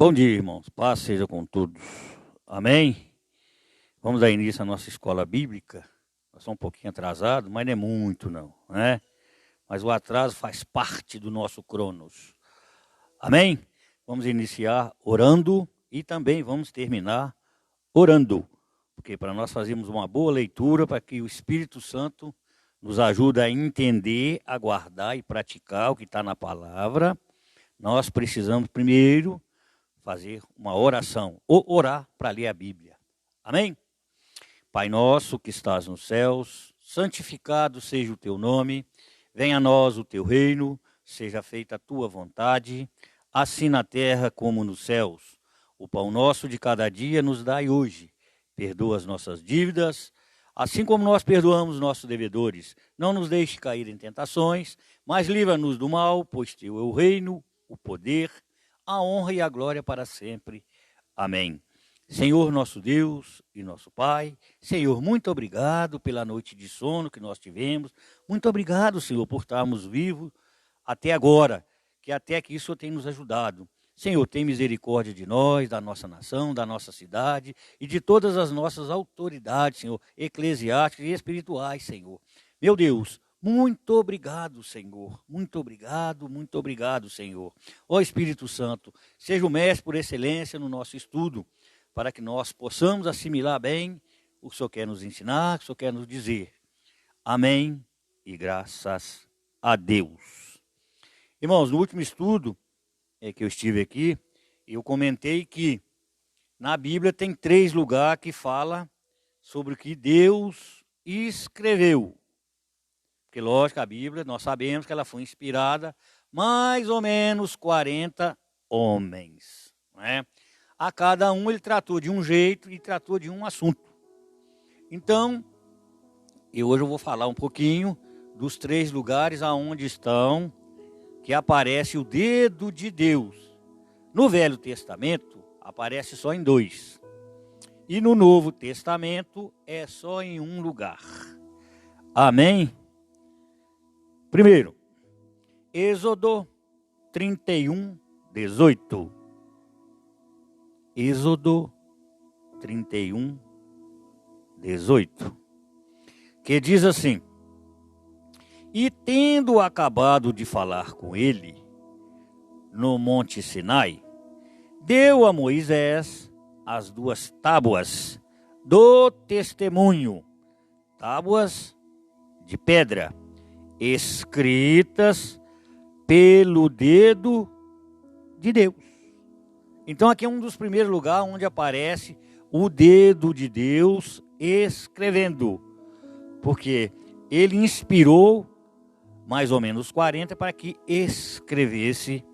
Bom dia, irmãos. Paz seja com todos. Amém? Vamos dar início à nossa escola bíblica. Nós somos um pouquinho atrasados, mas não é muito, não, né? Mas o atraso faz parte do nosso cronos. Amém? Vamos iniciar orando e também vamos terminar orando. Porque para nós fazermos uma boa leitura, para que o Espírito Santo nos ajude a entender, a guardar e praticar o que está na palavra, nós precisamos primeiro fazer uma oração, ou orar para ler a Bíblia. Amém? Pai nosso que estás nos céus, santificado seja o teu nome, venha a nós o teu reino, seja feita a tua vontade, assim na terra como nos céus. O pão nosso de cada dia nos dai hoje. Perdoa as nossas dívidas, assim como nós perdoamos nossos devedores. Não nos deixe cair em tentações, mas livra-nos do mal, pois teu é o reino, o poder, a honra e a glória para sempre. Amém. Senhor nosso Deus e nosso Pai, Senhor, muito obrigado pela noite de sono que nós tivemos. Muito obrigado, Senhor, por estarmos vivos até agora, que até que isso tem nos ajudado. Senhor, tem misericórdia de nós, da nossa nação, da nossa cidade e de todas as nossas autoridades, Senhor, eclesiásticas e espirituais, Senhor. Meu Deus, muito obrigado, Senhor. Muito obrigado, Senhor. Ó Espírito Santo, seja o mestre por excelência no nosso estudo, para que nós possamos assimilar bem o que o Senhor quer nos ensinar, o que o Senhor quer nos dizer. Amém e graças a Deus. Irmãos, no último estudo que eu estive aqui, eu comentei que na Bíblia tem 3 lugares que fala sobre o que Deus escreveu. Porque, lógico, a Bíblia, nós sabemos que ela foi inspirada mais ou menos 40 homens. Não é? A cada um ele tratou de um jeito e tratou de um assunto. Então, hoje eu vou falar um pouquinho dos 3 lugares aonde estão, que aparece o dedo de Deus. No Velho Testamento, aparece só em 2. E no Novo Testamento, é só em um lugar. Amém? Primeiro, Êxodo 31, 18. Êxodo 31, 18. Que diz assim: E tendo acabado de falar com ele no Monte Sinai, deu a Moisés as 2 tábuas do testemunho, tábuas de pedra, escritas pelo dedo de Deus. Então aqui é um dos primeiros lugares onde aparece o dedo de Deus escrevendo, porque ele inspirou mais ou menos 40 para que escrevesse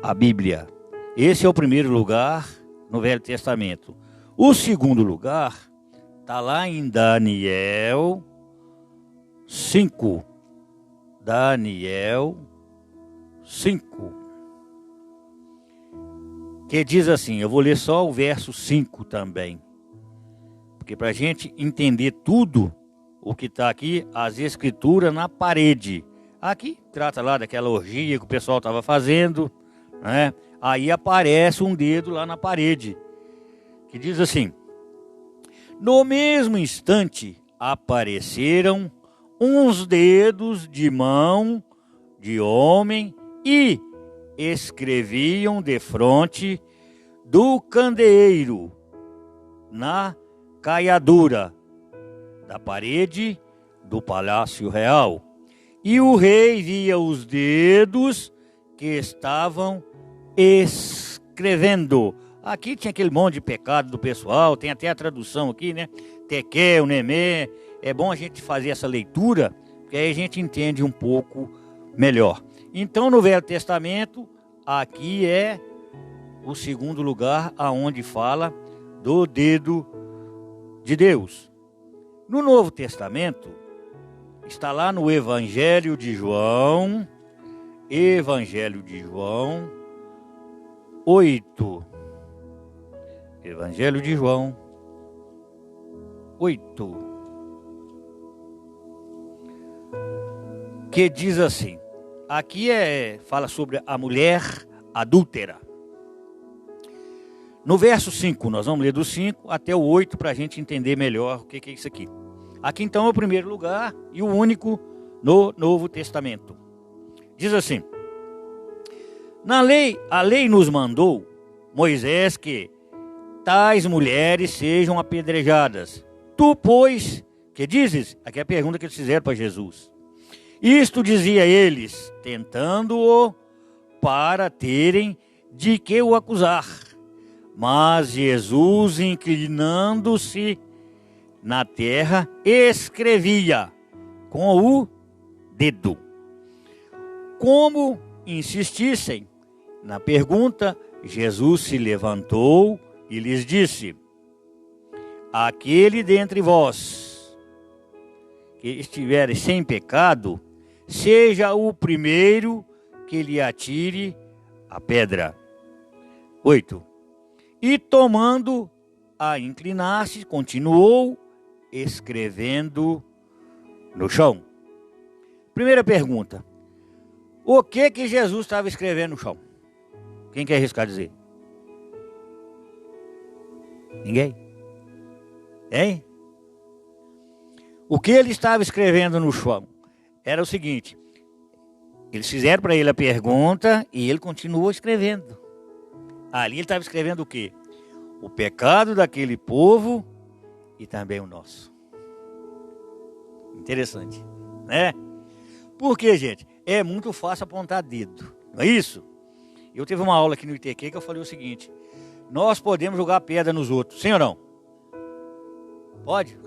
a Bíblia. Esse é o primeiro lugar no Velho Testamento. O segundo lugar está lá em Daniel 5. Daniel 5. Que diz assim, eu vou ler só o verso 5 também. Porque para a gente entender tudo o que está aqui, as escrituras na parede. Aqui trata lá daquela orgia que o pessoal estava fazendo, né? Aí aparece um dedo lá na parede, que diz assim: No mesmo instante apareceram uns dedos de mão de homem e escreviam defronte do candeeiro na caiadura da parede do palácio real. E o rei via os dedos que estavam escrevendo. Aqui tinha aquele monte de pecado do pessoal, tem até a tradução aqui, né? Tekel, Nemé. É bom a gente fazer essa leitura, porque aí a gente entende um pouco melhor. Então, no Velho Testamento, aqui é o segundo lugar aonde fala do dedo de Deus. No Novo Testamento, está lá no Evangelho de João, 8. Evangelho de João 8. Que diz assim, aqui fala sobre a mulher adúltera. No verso 5, nós vamos ler do 5 até o 8 para a gente entender melhor o que é isso aqui. Aqui então é o primeiro lugar e o único no Novo Testamento. Diz assim: a lei nos mandou, Moisés, que tais mulheres sejam apedrejadas. Tu, pois, que dizes? Aqui é a pergunta que eles fizeram para Jesus. Isto dizia eles, tentando-o para terem de que o acusar. Mas Jesus, inclinando-se na terra, escrevia com o dedo. Como insistissem na pergunta, Jesus se levantou e lhes disse: aquele dentre vós que estiver sem pecado, seja o primeiro que lhe atire a pedra. 8. E tomando a inclinar-se, continuou escrevendo no chão. Primeira pergunta: o que Jesus estava escrevendo no chão? Quem quer arriscar dizer? Ninguém? Hein? O que ele estava escrevendo no chão era o seguinte: eles fizeram para ele a pergunta e ele continuou escrevendo. Ali ele estava escrevendo o quê? O pecado daquele povo e também o nosso. Interessante, né? Porque, gente, é muito fácil apontar dedo, não é isso? Eu tive uma aula aqui no ITQ que eu falei o seguinte: nós podemos jogar pedra nos outros, sim ou não? Pode?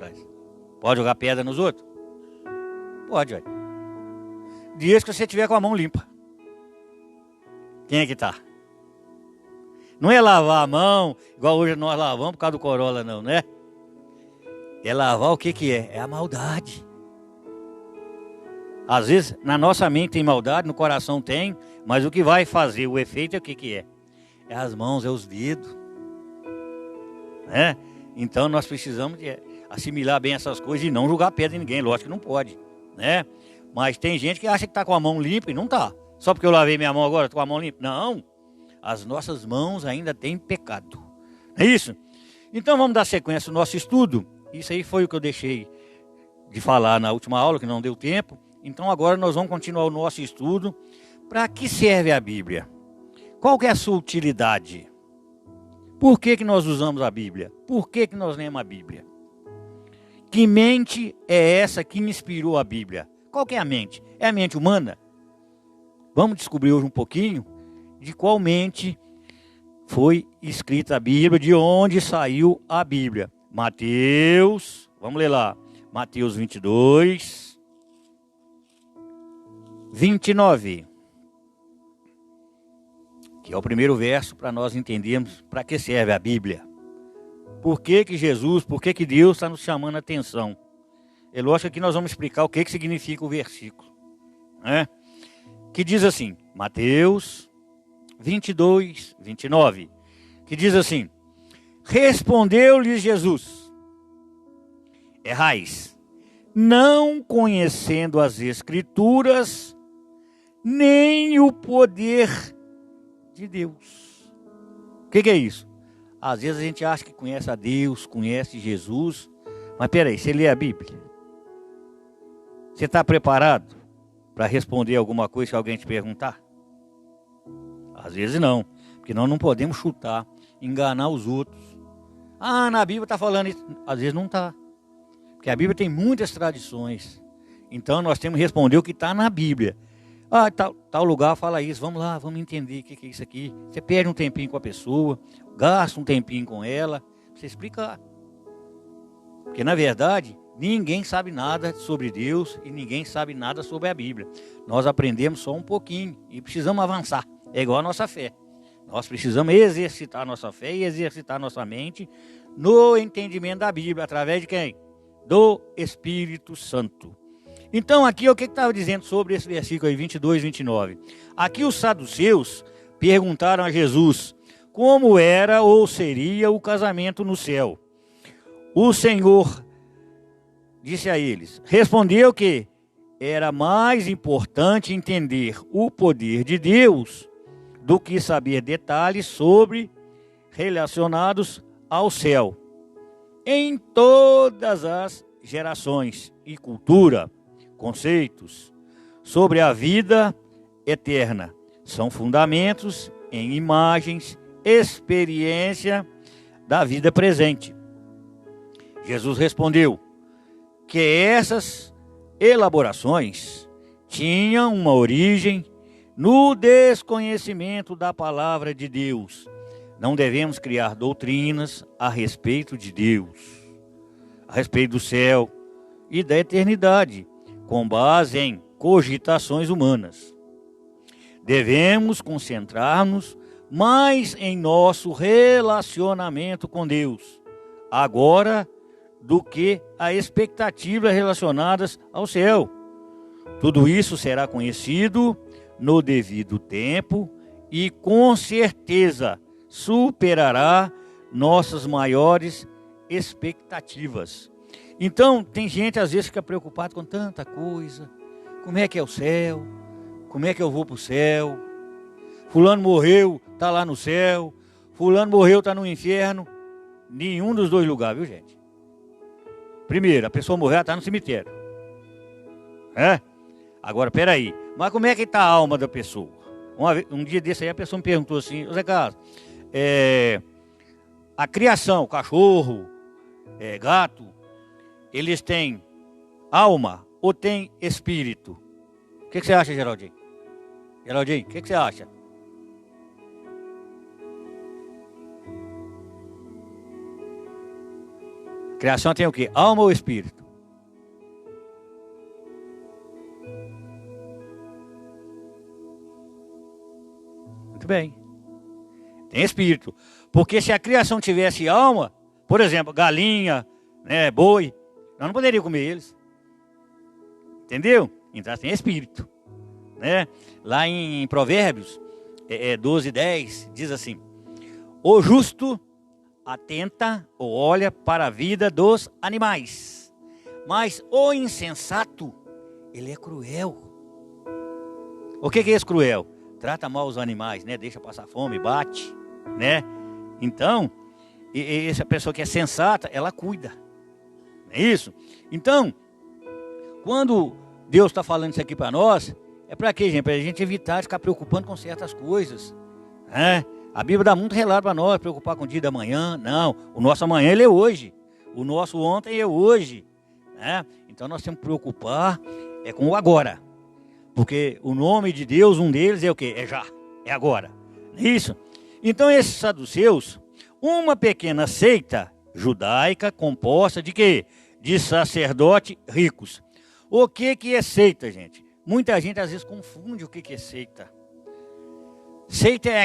Pode jogar pedra nos outros? Pode, velho. Desde que você tiver com a mão limpa. Quem é que tá? Não é lavar a mão, igual hoje nós lavamos por causa do Corolla, não, né? É lavar o que é? É a maldade. Às vezes, na nossa mente tem maldade, no coração tem, mas o que vai fazer o efeito é o que é? É as mãos, é os dedos. Né? Então, nós precisamos de assimilar bem essas coisas e não julgar pedra em ninguém. Lógico que não pode, né? Mas tem gente que acha que está com a mão limpa e não está. Só porque eu lavei minha mão agora, estou com a mão limpa. Não. As nossas mãos ainda têm pecado. É isso? Então vamos dar sequência ao nosso estudo. Isso aí foi o que eu deixei de falar na última aula, que não deu tempo. Então agora nós vamos continuar o nosso estudo. Para que serve a Bíblia? Qual que é a sua utilidade? Por que nós usamos a Bíblia? Por que nós lemos a Bíblia? Que mente é essa que inspirou a Bíblia? Qual que é a mente? É a mente humana? Vamos descobrir hoje um pouquinho de qual mente foi escrita a Bíblia, de onde saiu a Bíblia. Mateus, vamos ler lá, Mateus 22, 29, que é o primeiro verso para nós entendermos para que serve a Bíblia. Por que Jesus, por que Deus está nos chamando a atenção? É lógico que nós vamos explicar o que significa o versículo, né? Que diz assim, Mateus 22, 29, que diz assim: respondeu-lhes Jesus: errais, não conhecendo as Escrituras, nem o poder de Deus. O que é isso? Às vezes a gente acha que conhece a Deus, conhece Jesus, mas peraí, você lê a Bíblia? Você está preparado para responder alguma coisa se alguém te perguntar? Às vezes não, porque nós não podemos chutar, enganar os outros. Ah, na Bíblia está falando isso. Às vezes não está, porque a Bíblia tem muitas tradições. Então nós temos que responder o que está na Bíblia. Ah, tal lugar fala isso, vamos lá, vamos entender o que é isso aqui. Você perde um tempinho com a pessoa, gasta um tempinho com ela, para você explicar. Porque na verdade, ninguém sabe nada sobre Deus e ninguém sabe nada sobre a Bíblia. Nós aprendemos só um pouquinho e precisamos avançar. É igual a nossa fé. Nós precisamos exercitar a nossa fé e exercitar a nossa mente no entendimento da Bíblia. Através de quem? Do Espírito Santo. Então aqui o que estava dizendo sobre esse versículo aí, 22, 29. Aqui os saduceus perguntaram a Jesus como era ou seria o casamento no céu. O Senhor disse a eles, respondeu que era mais importante entender o poder de Deus do que saber detalhes sobre relacionados ao céu, em todas as gerações e cultura, conceitos sobre a vida eterna. São fundamentos em imagens, experiência da vida presente. Jesus respondeu que essas elaborações tinham uma origem no desconhecimento da palavra de Deus. Não devemos criar doutrinas a respeito de Deus, a respeito do céu e da eternidade, com base em cogitações humanas. Devemos concentrar-nos mais em nosso relacionamento com Deus, agora, do que a expectativas relacionadas ao céu. Tudo isso será conhecido no devido tempo e, com certeza, superará nossas maiores expectativas. Então, tem gente às vezes que fica preocupada com tanta coisa. Como é que é o céu? Como é que eu vou para o céu? Fulano morreu, está lá no céu. Fulano morreu, está no inferno. Nenhum dos dois lugares, viu, gente? Primeiro, a pessoa morreu, está no cemitério. Agora, peraí. Mas como é que está a alma da pessoa? Um dia desse aí a pessoa me perguntou assim: Zé Carlos, a criação, cachorro, gato, eles têm alma ou têm espírito? O que você acha, Geraldinho? Geraldinho, o que você acha? Criação tem o quê? Alma ou espírito? Muito bem. Tem espírito. Porque se a criação tivesse alma, por exemplo, galinha, boi, nós não poderíamos comer eles. Entendeu? Então tem espírito. Lá em Provérbios 12:10 diz assim: o justo atenta ou olha para a vida dos animais, mas o insensato, ele é cruel. O que é esse cruel? Trata mal os animais, deixa passar fome, bate, Então, essa pessoa que é sensata, ela cuida. É isso? Então, quando Deus está falando isso aqui para nós, é para quê, gente? Para a gente evitar de ficar preocupando com certas coisas. A Bíblia dá muito relato para nós, preocupar com o dia da manhã. Não, o nosso amanhã ele é hoje. O nosso ontem é hoje. Então nós temos que preocupar com o agora. Porque o nome de Deus, um deles é o quê? É já, é agora. Isso. Então esses saduceus, uma pequena seita judaica composta de quê? De sacerdotes ricos. O que é seita, gente? Muita gente às vezes confunde o que é seita. Seita é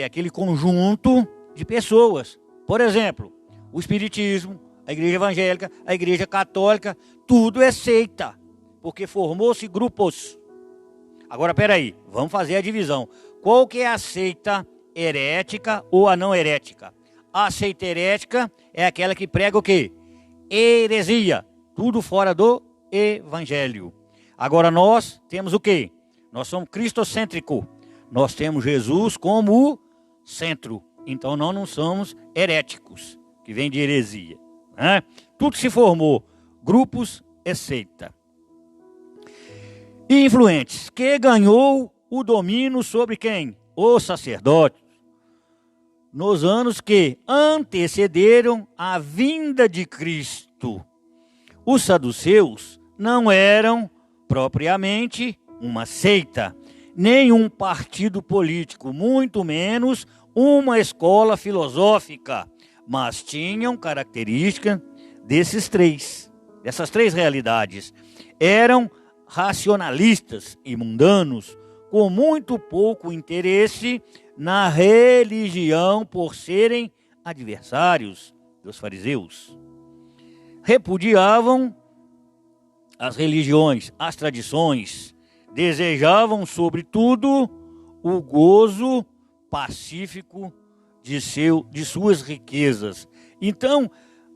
aquele conjunto de pessoas. Por exemplo, o espiritismo, a igreja evangélica, a igreja católica, tudo é seita. Porque formou-se grupos. Agora, peraí, vamos fazer a divisão. Qual que é a seita herética ou a não herética? A seita herética é aquela que prega o quê? Heresia. Tudo fora do evangelho. Agora nós temos o quê? Nós somos cristocêntricos. Nós temos Jesus como o centro. Então nós não somos heréticos, que vem de heresia. Tudo se formou. Grupos é seita. E influentes, que ganhou o domínio sobre quem? Os sacerdotes. Nos anos que antecederam a vinda de Cristo. Os saduceus não eram propriamente uma seita, nem um partido político, muito menos uma escola filosófica, mas tinham características dessas três realidades. Eram racionalistas e mundanos, com muito pouco interesse na religião por serem adversários dos fariseus. Repudiavam as religiões, as tradições, desejavam, sobretudo, o gozo pacífico de suas riquezas. Então,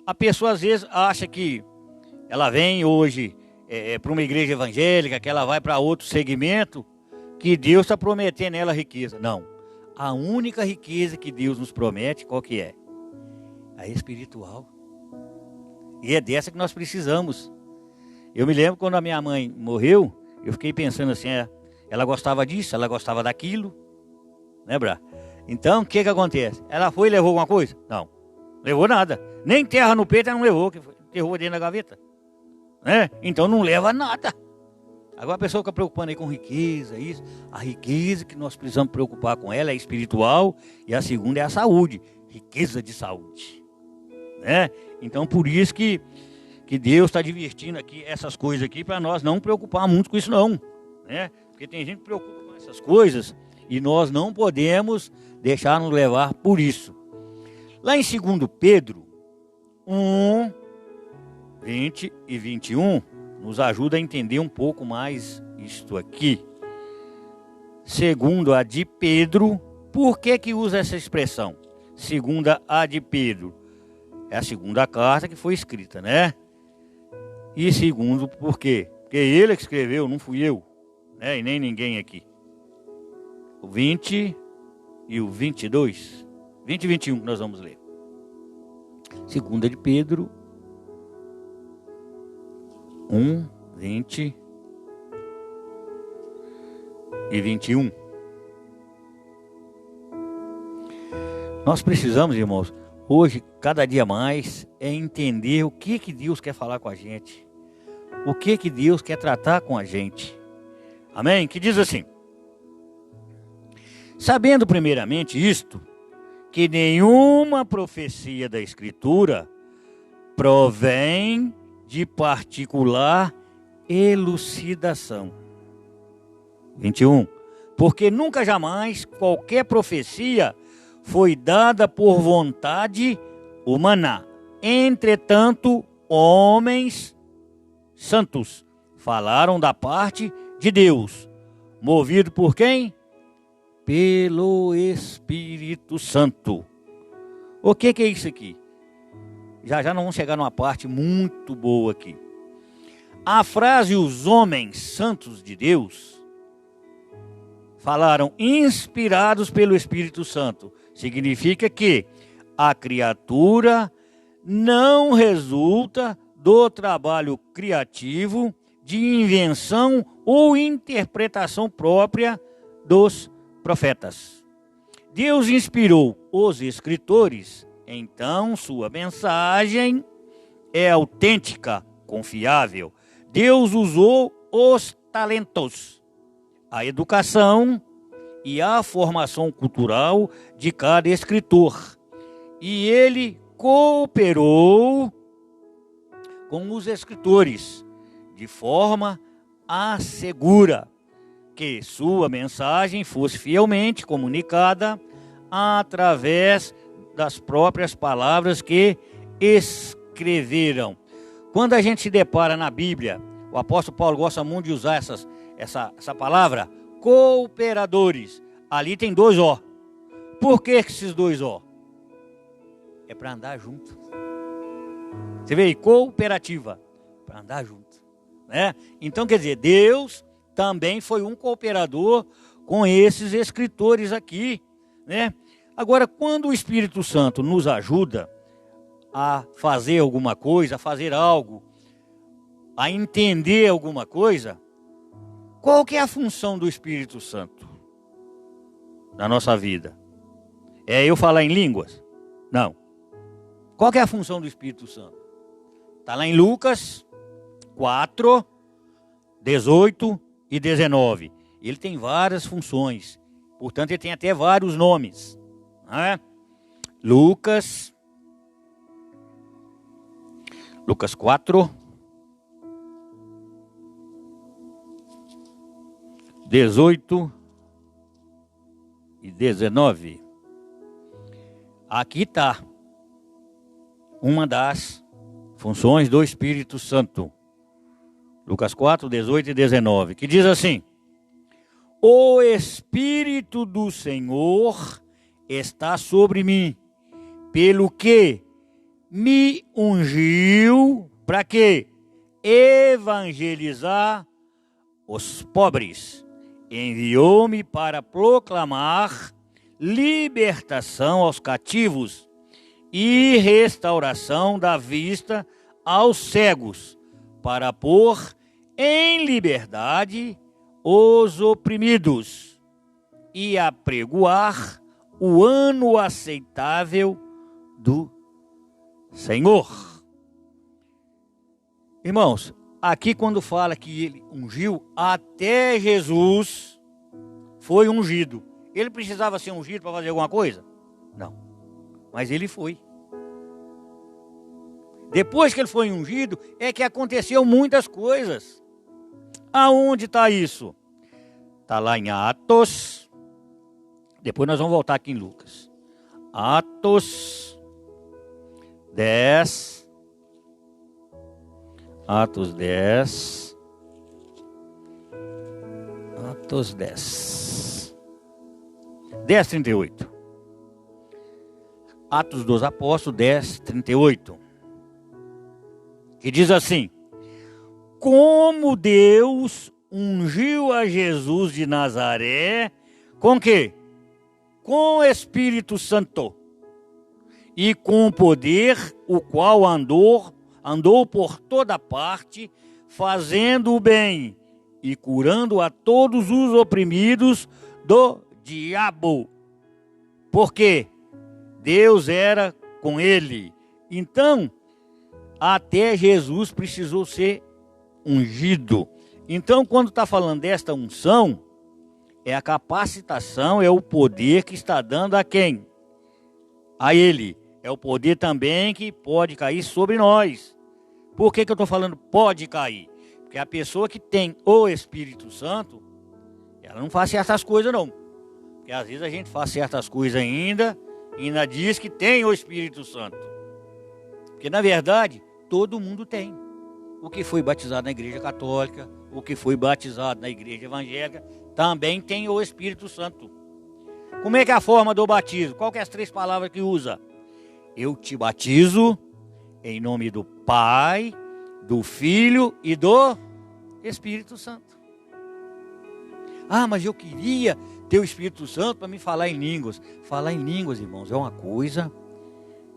a pessoa às vezes acha que ela vem hoje para uma igreja evangélica, que ela vai para outro segmento, que Deus está prometendo ela riqueza. Não. a única riqueza que Deus nos promete, qual que é? A espiritual. E é dessa que nós precisamos. Eu me lembro quando a minha mãe morreu, eu fiquei pensando assim, ela gostava disso, ela gostava daquilo, lembra? Então, o que acontece? Ela foi e levou alguma coisa? Não, levou nada. Nem terra no peito ela não levou, que enterrou dentro da gaveta. Né? Então não leva nada. Agora a pessoa fica preocupando aí com riqueza, isso. A riqueza que nós precisamos preocupar com ela é espiritual e a segunda é a saúde. Riqueza de saúde. Né? Então por isso que Deus está divertindo aqui essas coisas aqui para nós não preocupar muito com isso não. Né? Porque tem gente que preocupa com essas coisas e nós não podemos deixar nos levar por isso. Lá em 2 Pedro 1, 20 e 21, nos ajuda a entender um pouco mais isto aqui. Segundo a de Pedro, por que usa essa expressão? Segunda a de Pedro. É a segunda carta que foi escrita, né? E segundo, por quê? Porque ele que escreveu, não fui eu, né? E nem ninguém aqui. O 20 e o 22. 20 e 21 que nós vamos ler. Segunda de Pedro 1, 20 e 21. Nós precisamos, irmãos, hoje, cada dia mais, é entender o que Deus quer falar com a gente. O que Deus quer tratar com a gente. Amém? Que diz assim: sabendo primeiramente isto, que nenhuma profecia da Escritura provém de particular elucidação. 21. Porque nunca jamais qualquer profecia foi dada por vontade humana. Entretanto, homens santos falaram da parte de Deus. Movido por quem? Pelo Espírito Santo. O que é isso aqui? Já nós vamos chegar numa parte muito boa aqui. A frase os homens santos de Deus falaram inspirados pelo Espírito Santo. Significa que a criatura não resulta do trabalho criativo, de invenção ou interpretação própria dos profetas. Deus inspirou os escritores. Então, sua mensagem é autêntica, confiável. Deus usou os talentos, a educação e a formação cultural de cada escritor. E ele cooperou com os escritores, de forma assegura que sua mensagem fosse fielmente comunicada através das próprias palavras que escreveram. Quando a gente se depara na Bíblia, o apóstolo Paulo gosta muito de usar essa palavra, cooperadores. Ali tem 2 O. Por que esses 2 O? É para andar junto. Você vê aí, cooperativa, para andar junto. Né? Então, quer dizer, Deus também foi um cooperador com esses escritores aqui, né? Agora, quando o Espírito Santo nos ajuda a fazer alguma coisa, a fazer algo, a entender alguma coisa, qual que é a função do Espírito Santo na nossa vida? É eu falar em línguas? Não. Qual que é a função do Espírito Santo? Está lá em Lucas 4, 18 e 19. Ele tem várias funções. Portanto, ele tem até vários nomes. Né? Lucas 4, 18 e 19. Aqui está uma das funções do Espírito Santo. Lucas 4, 18 e 19. Que diz assim: o Espírito do Senhor está sobre mim, pelo que me ungiu para quê? Evangelizar os pobres. Enviou-me para proclamar libertação aos cativos e restauração da vista aos cegos, para pôr em liberdade os oprimidos e apregoar o ano aceitável do Senhor. Irmãos, aqui quando fala que ele ungiu, até Jesus foi ungido. Ele precisava ser ungido para fazer alguma coisa? Não. Mas ele foi. Depois que ele foi ungido, é que aconteceu muitas coisas. Aonde está isso? Está lá em Atos. Depois nós vamos voltar aqui em Lucas. Atos 10. Atos 10. Atos 10. 10:38. Atos dos Apóstolos 10:38. Que diz assim: como Deus ungiu a Jesus de Nazaré, com quê? Com o Espírito Santo e com poder, o qual andou por toda parte, fazendo o bem e curando a todos os oprimidos do diabo. Porque Deus era com ele. Então, até Jesus precisou ser ungido. Então, quando está falando desta unção, é a capacitação, é o poder que está dando a quem? A ele. É o poder também que pode cair sobre nós. Por que eu estou falando pode cair? Porque a pessoa que tem o Espírito Santo, ela não faz certas coisas não. Porque às vezes a gente faz certas coisas ainda, e ainda diz que tem o Espírito Santo. Porque na verdade, todo mundo tem. O que foi batizado na igreja católica, o que foi batizado na igreja evangélica, também tem o Espírito Santo. Como é que é a forma do batismo? Qual que é as 3 palavras que usa? Eu te batizo em nome do Pai, do Filho e do Espírito Santo. Ah, mas eu queria ter o Espírito Santo para me falar em línguas. Falar em línguas, irmãos, é uma coisa.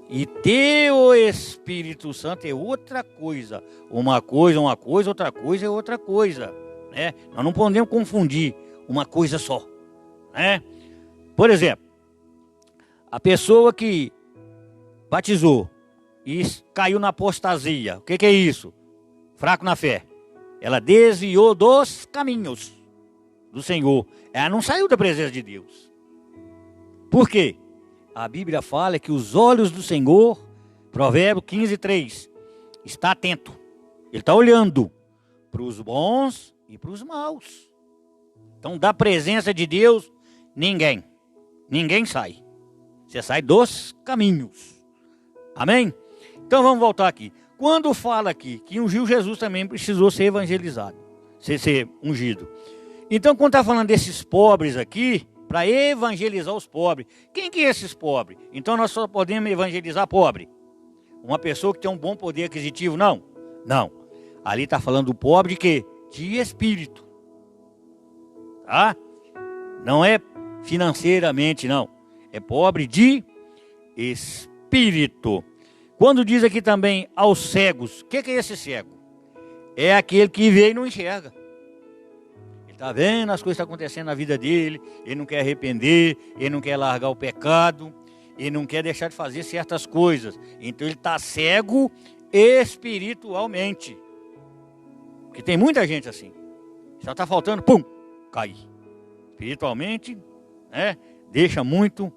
E ter o Espírito Santo é outra coisa. Uma coisa, outra coisa é outra coisa. Né? Nós não podemos confundir uma coisa só. Né? Por exemplo, a pessoa que batizou e caiu na apostasia. O que é isso? Fraco na fé. Ela desviou dos caminhos do Senhor. Ela não saiu da presença de Deus. Por quê? A Bíblia fala que os olhos do Senhor, Provérbios 15:3, está atento. Ele está olhando para os bons e para os maus. Então, da presença de Deus, ninguém sai. Você sai dos caminhos. Amém? Então, vamos voltar aqui. Quando fala aqui que ungiu Jesus também precisou ser evangelizado, ser ungido. Então, quando está falando desses pobres aqui, para evangelizar os pobres. Quem que é esses pobres? Então nós só podemos evangelizar pobre. Uma pessoa que tem um bom poder aquisitivo, não. Não. Ali está falando do pobre de quê? De espírito. Tá? Não é financeiramente, não. É pobre de espírito. Quando diz aqui também aos cegos, o que é esse cego? É aquele que vê e não enxerga. Está vendo as coisas que estão acontecendo na vida dele, ele não quer arrepender, ele não quer largar o pecado, ele não quer deixar de fazer certas coisas. Então ele está cego espiritualmente. Porque tem muita gente assim. Só está faltando, pum, cair. Espiritualmente, né, deixa muito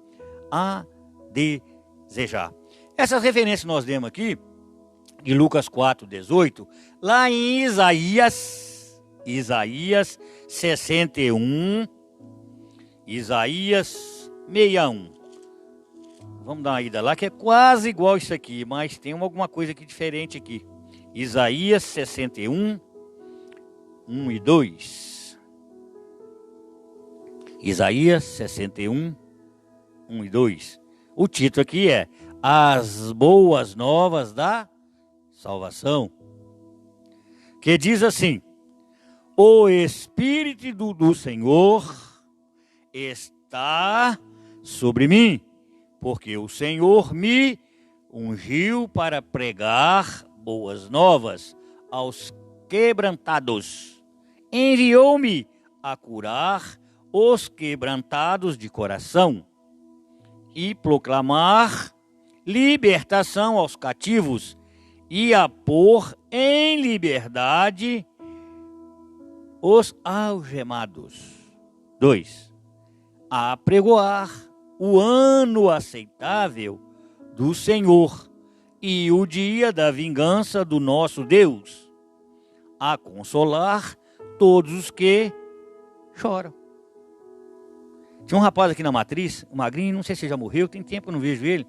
a desejar. Essas referências nós demos aqui, de Lucas 4:18, lá em Isaías 61, Isaías 61. Vamos dar uma ida lá, que é quase igual isso aqui, mas tem alguma coisa aqui diferente aqui. Isaías 61, 1 e 2. Isaías 61, 1 e 2. O título aqui é As Boas Novas da Salvação. Que diz assim: o Espírito do Senhor está sobre mim, porque o Senhor me ungiu para pregar boas novas aos quebrantados. Enviou-me a curar os quebrantados de coração e proclamar libertação aos cativos e a pôr em liberdade os algemados. 2. A apregoar o ano aceitável do Senhor e o dia da vingança do nosso Deus, a consolar todos os que choram. Tinha um rapaz aqui na Matriz, o magrinho, não sei se já morreu, tem tempo que eu não vejo ele.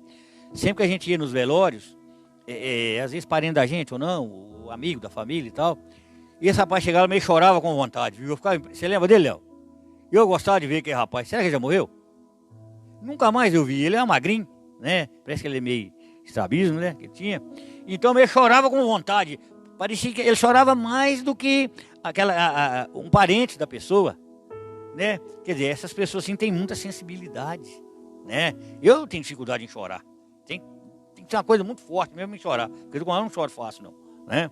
Sempre que a gente ia nos velórios, às vezes parente da gente ou não, o amigo da família e tal, e esse rapaz chegava meio chorava com vontade, viu? Você lembra dele, Léo? Eu gostava de ver aquele rapaz. Será que ele já morreu? Nunca mais eu vi. Ele é um magrinho, né? Parece que ele é meio estrabismo, né? Que tinha. Então ele chorava com vontade. Parecia que ele chorava mais do que um parente da pessoa, né? Quer dizer, essas pessoas assim têm muita sensibilidade, né? Eu tenho dificuldade em chorar. Tem que ser uma coisa muito forte mesmo em chorar. Porque eu não choro fácil, não, né?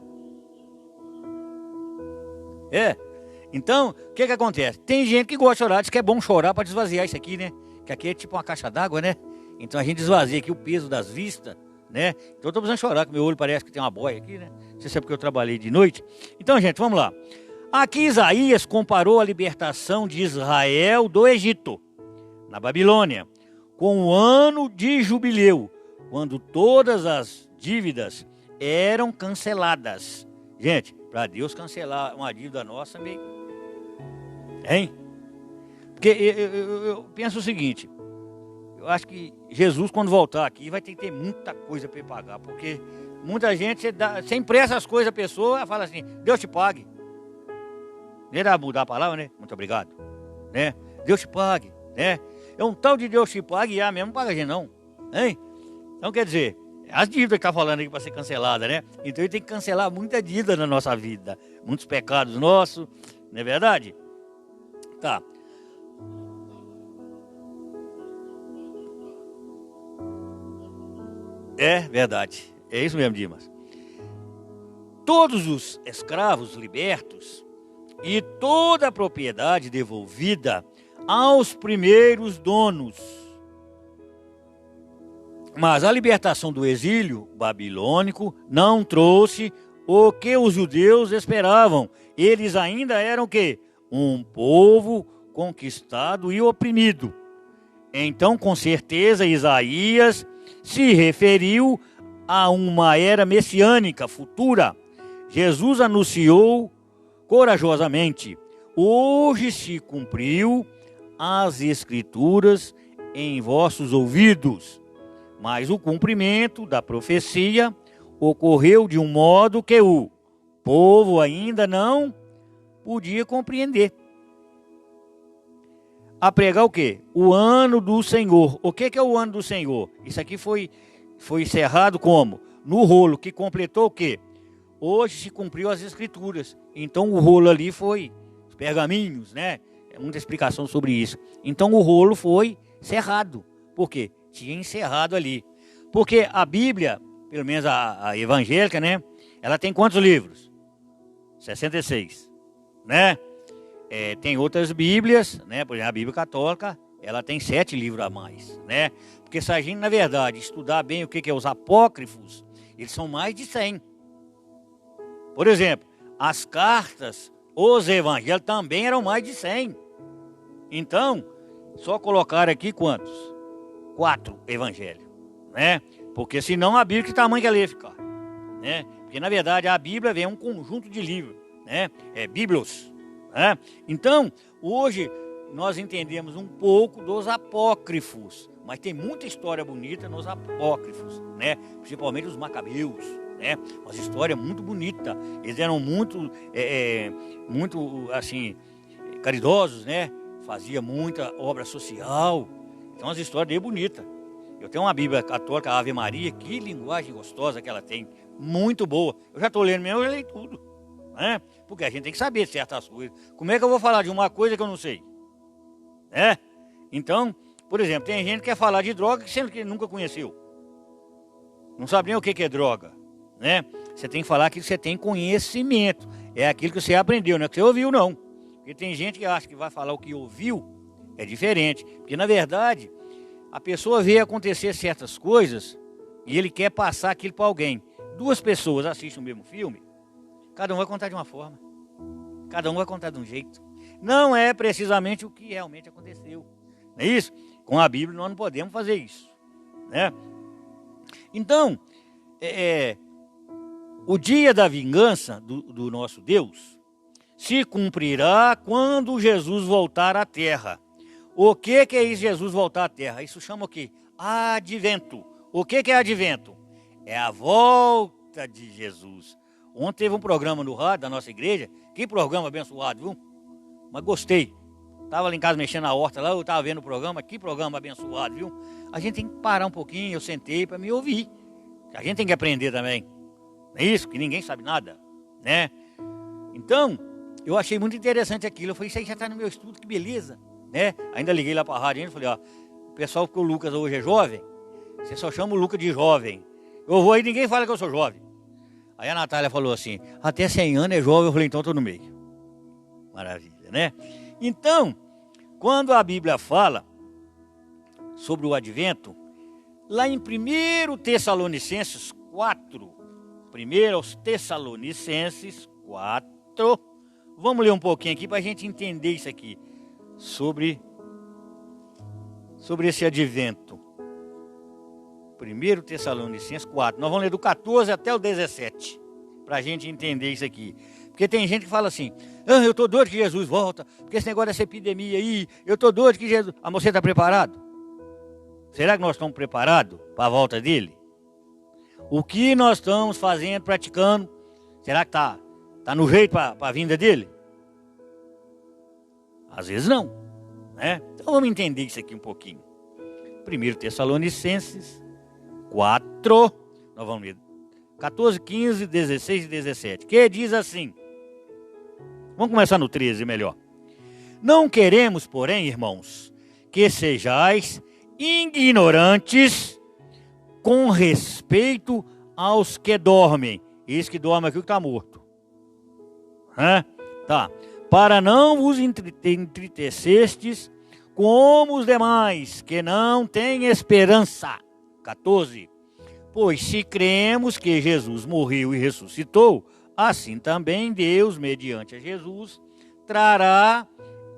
Então, o que acontece? Tem gente que gosta de chorar, diz que é bom chorar para desvaziar isso aqui, né? Que aqui é tipo uma caixa d'água, né? Então a gente desvazia aqui o peso das vistas, né? Então eu tô precisando chorar, que meu olho parece que tem uma boia aqui, né? Não sei se é porque eu trabalhei de noite. Então, gente, vamos lá. Aqui Isaías comparou a libertação de Israel do Egito, na Babilônia, com o ano de jubileu, quando todas as dívidas eram canceladas. Gente, para Deus cancelar uma dívida nossa, meio... Hein? Porque eu penso o seguinte, eu acho que Jesus, quando voltar aqui, vai ter que ter muita coisa para ele pagar, porque muita gente, você empresta as coisas à pessoa, fala assim, Deus te pague. Nem dá mudar a palavra, né? Muito obrigado. Né? Deus te pague, né? É um tal de Deus te pague e mesmo não paga a gente não. Hein? Então quer dizer, as dívidas que está falando aqui para ser cancelada, né? Então ele tem que cancelar muita dívida na nossa vida. Muitos pecados nossos, não é verdade? Tá. É verdade. É isso mesmo, Dimas. Todos os escravos libertos e toda a propriedade devolvida aos primeiros donos. Mas a libertação do exílio babilônico não trouxe o que os judeus esperavam. Eles ainda eram o quê? Um povo conquistado e oprimido. Então, com certeza, Isaías se referiu a uma era messiânica futura. Jesus anunciou corajosamente: hoje se cumpriu as escrituras em vossos ouvidos. Mas o cumprimento da profecia ocorreu de um modo que o povo ainda não podia compreender. A pregar o quê? O ano do Senhor. O que é o ano do Senhor? Isso aqui foi encerrado como? No rolo, que completou o quê? Hoje se cumpriu as escrituras. Então o rolo ali foi os pergaminhos, né? É muita explicação sobre isso. Então o rolo foi cerrado. Por quê? Tinha encerrado ali. Porque a Bíblia, pelo menos a evangélica, né? Ela tem quantos livros? 66, né? Tem outras Bíblias, né? Por exemplo, a Bíblia Católica, ela tem 7 livros a mais, né? Porque se a gente, na verdade, estudar bem o que é os apócrifos, eles são mais de 100. Por exemplo, as cartas, os evangelhos também eram mais de 100. Então, só colocar aqui quantos? 4 evangelhos, né? Porque senão a Bíblia, que tamanho que ela ia ficar, né? Porque, na verdade, a Bíblia vem um conjunto de livros, né? Bíblios, né? Então, hoje, nós entendemos um pouco dos apócrifos, mas tem muita história bonita nos apócrifos, né? Principalmente os macabeus, né? Uma história muito bonita. Eles eram muito, muito assim, caridosos, né? Fazia muita obra social. Então, as histórias dele bonitas. Eu tenho uma Bíblia católica, a Ave Maria, que linguagem gostosa que ela tem, muito boa. Eu já estou lendo mesmo, eu já leio tudo, né? Porque a gente tem que saber certas coisas. Como é que eu vou falar de uma coisa que eu não sei? Então, Por exemplo, tem gente que quer falar de droga sendo que nunca conheceu. Não sabe nem o que é droga, né? Você tem que falar aquilo que você tem conhecimento. É aquilo que você aprendeu, não é que você ouviu, não. Porque tem gente que acha que vai falar o que ouviu, é diferente. Porque, na verdade, a pessoa vê acontecer certas coisas e ele quer passar aquilo para alguém. Duas pessoas assistem o mesmo filme, cada um vai contar de uma forma. Cada um vai contar de um jeito. Não é precisamente o que realmente aconteceu. Não é isso? Com a Bíblia nós não podemos fazer isso, né? Então, o dia da vingança do nosso Deus se cumprirá quando Jesus voltar à terra. O que é isso, Jesus voltar à terra? Isso chama o quê? Advento. O que é advento? É a volta de Jesus. Ontem teve um programa no rádio da nossa igreja. Que programa abençoado, viu? Mas gostei. Estava lá em casa mexendo na horta lá, eu estava vendo o programa. Que programa abençoado, viu? A gente tem que parar um pouquinho, eu sentei para me ouvir. A gente tem que aprender também. Não é isso? Que ninguém sabe nada, né? Então, eu achei muito interessante aquilo. Eu falei, isso aí já está no meu estudo, que beleza, né? Ainda liguei lá para a rádio e falei, ó, o pessoal, porque o Lucas hoje é jovem, você só chama o Lucas de jovem. Eu vou aí, ninguém fala que eu sou jovem. Aí a Natália falou assim, até 100 anos é jovem. Eu falei, então estou no meio. Maravilha, né? Então, quando a Bíblia fala sobre o advento, lá em 1 Tessalonicenses 4, 1 Tessalonicenses 4, vamos ler um pouquinho aqui para a gente entender isso aqui, sobre esse advento. 1 Tessalonicenses 4, nós vamos ler do 14 até o 17, para a gente entender isso aqui. Porque tem gente que fala assim, eu estou doido que Jesus volta, porque esse negócio dessa epidemia aí, eu estou doido que Jesus... Ah, você está preparado? Será que nós estamos preparados para a volta dele? O que nós estamos fazendo, praticando, será que tá no jeito para a vinda dele? Às vezes não, né? Então vamos entender isso aqui um pouquinho. 1 Tessalonicenses 4, nós vamos ler 14, 15, 16 e 17, que diz assim, vamos começar no 13 melhor. Não queremos, porém, irmãos, que sejais ignorantes com respeito aos que dormem. Esse que dorme aqui que está morto. Tá. Para não vos entristecestes como os demais, que não têm esperança. 14. Pois se cremos que Jesus morreu e ressuscitou, assim também Deus, mediante a Jesus, trará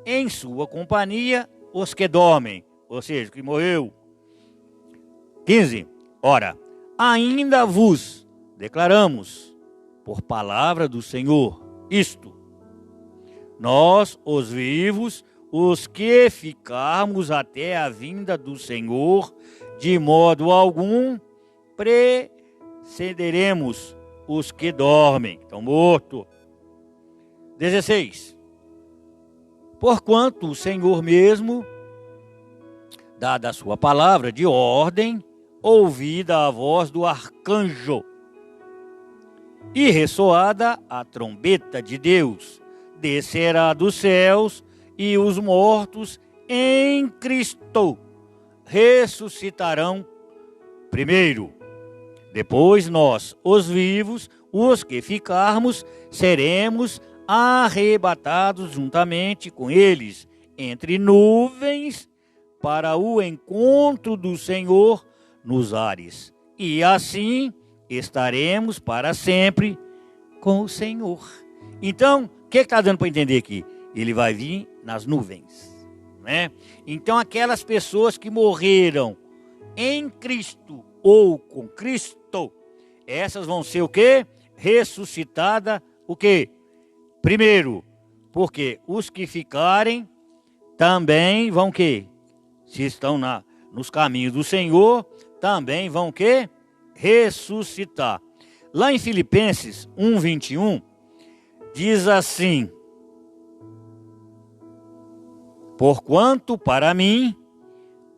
em sua companhia os que dormem, ou seja, que morreu. 15. Ora, ainda vos declaramos, por palavra do Senhor, isto: nós, os vivos, os que ficarmos até a vinda do Senhor, de modo algum precederemos os que dormem, estão mortos. 16. Porquanto o Senhor mesmo, dada a sua palavra de ordem, ouvida a voz do arcanjo e ressoada a trombeta de Deus, descerá dos céus, e os mortos em Cristo ressuscitarão primeiro. Depois nós, os vivos, os que ficarmos, seremos arrebatados juntamente com eles entre nuvens para o encontro do Senhor nos ares. E assim estaremos para sempre com o Senhor. Então, o que está dando para entender aqui? Ele vai vir nas nuvens, né? Então, aquelas pessoas que morreram em Cristo ou com Cristo, essas vão ser o quê? Ressuscitada o quê? Primeiro, porque os que ficarem também vão quê? Se estão nos caminhos do Senhor, também vão quê? Ressuscitar. Lá em Filipenses 1:21, diz assim: porquanto para mim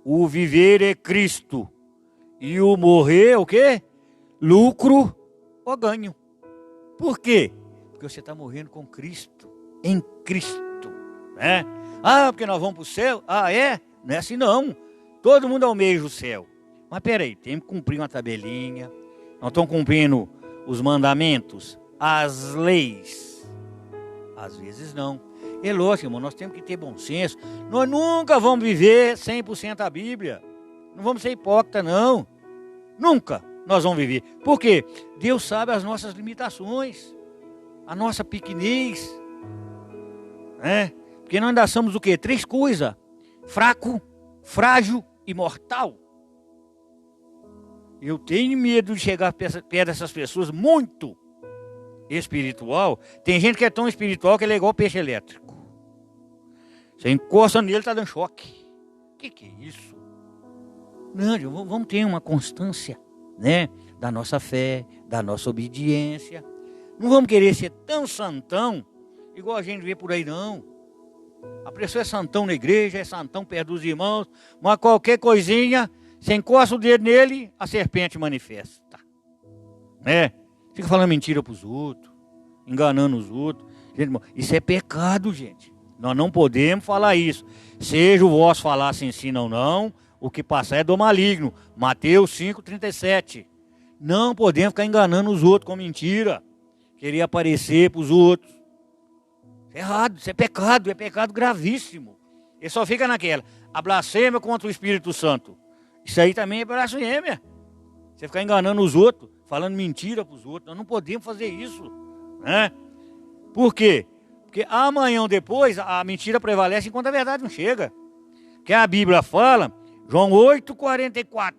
o viver é Cristo e o morrer é o quê? Lucro ou ganho. Por quê? Porque você está morrendo com Cristo, em Cristo, né? Ah, porque nós vamos para o céu? Ah, é? Não é assim não. Todo mundo almeja o céu. Mas peraí, temos que cumprir uma tabelinha. Nós estamos cumprindo os mandamentos, as leis. Às vezes não. É lógico, irmão, nós temos que ter bom senso. Nós nunca vamos viver 100% a Bíblia. Não vamos ser hipócritas, não. Nunca nós vamos viver. Por quê? Deus sabe as nossas limitações, a nossa pequenez. Né? Porque nós ainda somos o quê? 3 coisas: fraco, frágil e mortal. Eu tenho medo de chegar perto dessas pessoas muito espiritual. Tem gente que é tão espiritual que ele é igual peixe elétrico. Você encosta nele, está dando choque. O que é isso? Não, vamos ter uma constância, né, da nossa fé, da nossa obediência. Não vamos querer ser tão santão, igual a gente vê por aí, não. A pessoa é santão na igreja, é santão perto dos irmãos, mas qualquer coisinha, você encosta o dedo nele, a serpente manifesta. Né? Fica falando mentira para os outros, enganando os outros. Gente, isso é pecado, gente. Nós não podemos falar isso. Seja o vosso falar se ensina ou não, o que passar é do maligno. Mateus 5,37. Não podemos ficar enganando os outros com mentira. Querer aparecer para os outros. Isso é errado, isso é pecado gravíssimo. Ele só fica naquela. A blasfêmia contra o Espírito Santo. Isso aí também é blasfêmia. Você ficar enganando os outros, falando mentira para os outros. Nós não podemos fazer isso. Né? Por quê? Porque amanhã ou depois a mentira prevalece enquanto a verdade não chega. Porque a Bíblia fala, João 8,44.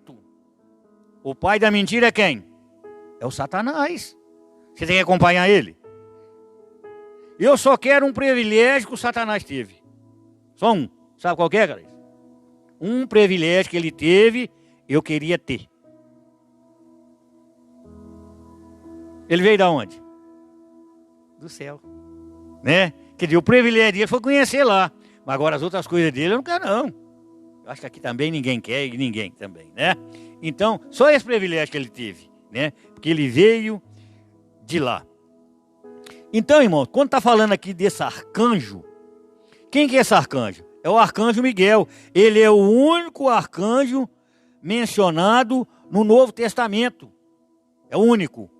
O pai da mentira é quem? É o Satanás. Você tem que acompanhar ele. Eu só quero um privilégio que o Satanás teve. Só um. Sabe qual que é, cara? Um privilégio que ele teve, eu queria ter. Ele veio da onde? Do céu. Né? Quer dizer, o privilégio dele foi conhecer lá. Mas agora as outras coisas dele eu não quero, não. Eu acho que aqui também ninguém quer e ninguém também, né? Então, só esse privilégio que ele teve, né? Porque ele veio de lá. Então, irmão, quando está falando aqui desse arcanjo, quem que é esse arcanjo? É o arcanjo Miguel. Ele é o único arcanjo mencionado no Novo Testamento. É o único.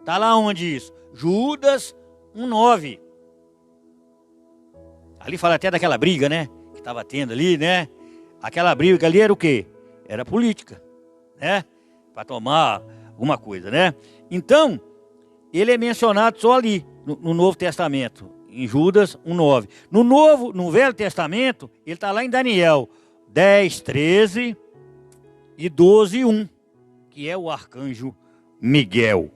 Está lá onde isso? Judas 1,9. Ali fala até daquela briga, né? Que estava tendo ali, né? Aquela briga ali era o quê? Era política, né? Para tomar alguma coisa, né? Então, ele é mencionado só ali, no Novo Testamento, em Judas 1,9. No Velho Testamento, ele está lá em Daniel 10, 13 e 12, 1, que é o arcanjo Miguel.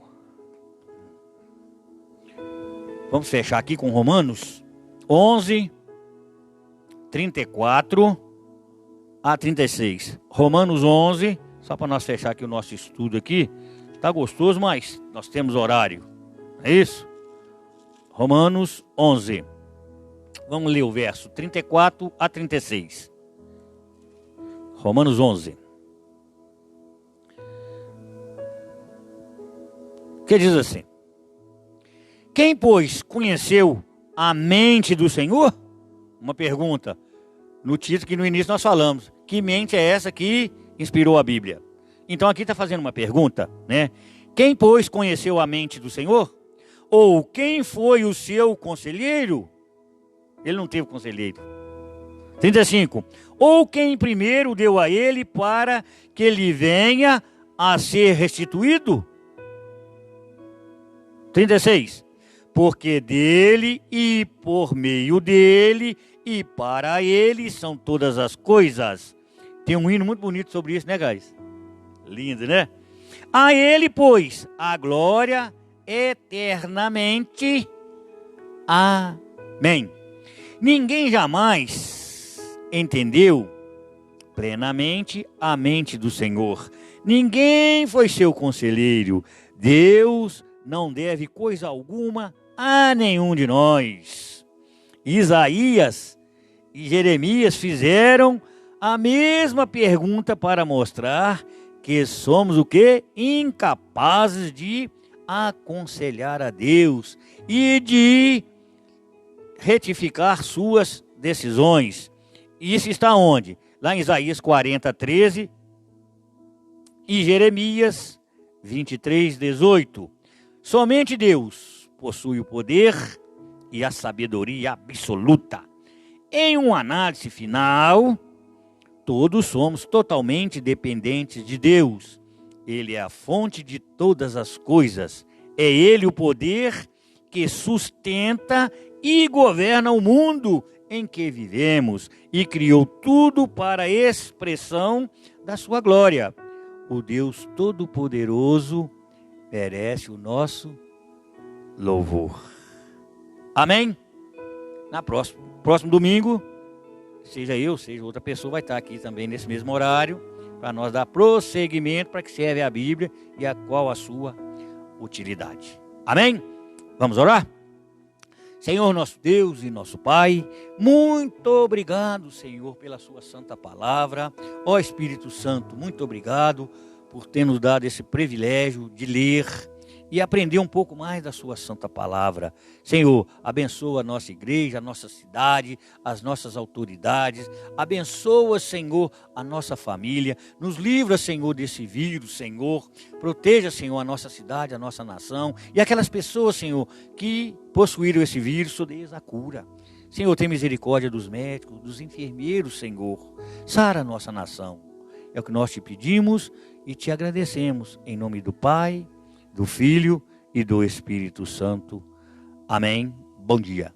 Vamos fechar aqui com Romanos 11, 34 a 36. Romanos 11, só para nós fechar aqui o nosso estudo aqui. Está gostoso, mas nós temos horário. É isso? Romanos 11. Vamos ler o verso 34 a 36. Romanos 11. Que diz assim: quem, pois, conheceu a mente do Senhor? Uma pergunta. No título que no início nós falamos. Que mente é essa que inspirou a Bíblia? Então aqui está fazendo uma pergunta, né? Quem, pois, conheceu a mente do Senhor? Ou quem foi o seu conselheiro? Ele não teve conselheiro. 35. Ou quem primeiro deu a ele para que ele venha a ser restituído? 36. Porque dele e por meio dele e para ele são todas as coisas. Tem um hino muito bonito sobre isso, né, guys? Lindo, né? A ele, pois, a glória eternamente. Amém. Ninguém jamais entendeu plenamente a mente do Senhor. Ninguém foi seu conselheiro. Deus não deve coisa alguma a nenhum de nós. Isaías e Jeremias fizeram a mesma pergunta para mostrar que somos o quê? Incapazes de aconselhar a Deus e de retificar suas decisões. Isso está onde? lá em Isaías 40, 13 e Jeremias 23, 18. Somente Deus possui o poder e a sabedoria absoluta. Em uma análise final, todos somos totalmente dependentes de Deus. Ele é a fonte de todas as coisas. É Ele o poder que sustenta e governa o mundo em que vivemos e criou tudo para a expressão da sua glória. O Deus Todo-Poderoso merece o nosso louvor. Amém? Na próximo domingo, seja eu, seja outra pessoa, vai estar aqui também nesse mesmo horário, para nós dar prosseguimento para que serve a Bíblia e a qual a sua utilidade. Amém? Vamos orar? Senhor nosso Deus e nosso Pai, muito obrigado, Senhor, pela sua santa palavra. Ó Espírito Santo, muito obrigado por ter nos dado esse privilégio de ler e aprender um pouco mais da sua santa palavra. Senhor, abençoa a nossa igreja, a nossa cidade, as nossas autoridades. Abençoa, Senhor, a nossa família. Nos livra, Senhor, desse vírus, Senhor. Proteja, Senhor, a nossa cidade, a nossa nação. E aquelas pessoas, Senhor, que possuíram esse vírus, dê-lhes a cura. Senhor, tem misericórdia dos médicos, dos enfermeiros, Senhor. Sara a nossa nação. É o que nós te pedimos e te agradecemos. Em nome do Pai, do Filho e do Espírito Santo. Amém. Bom dia.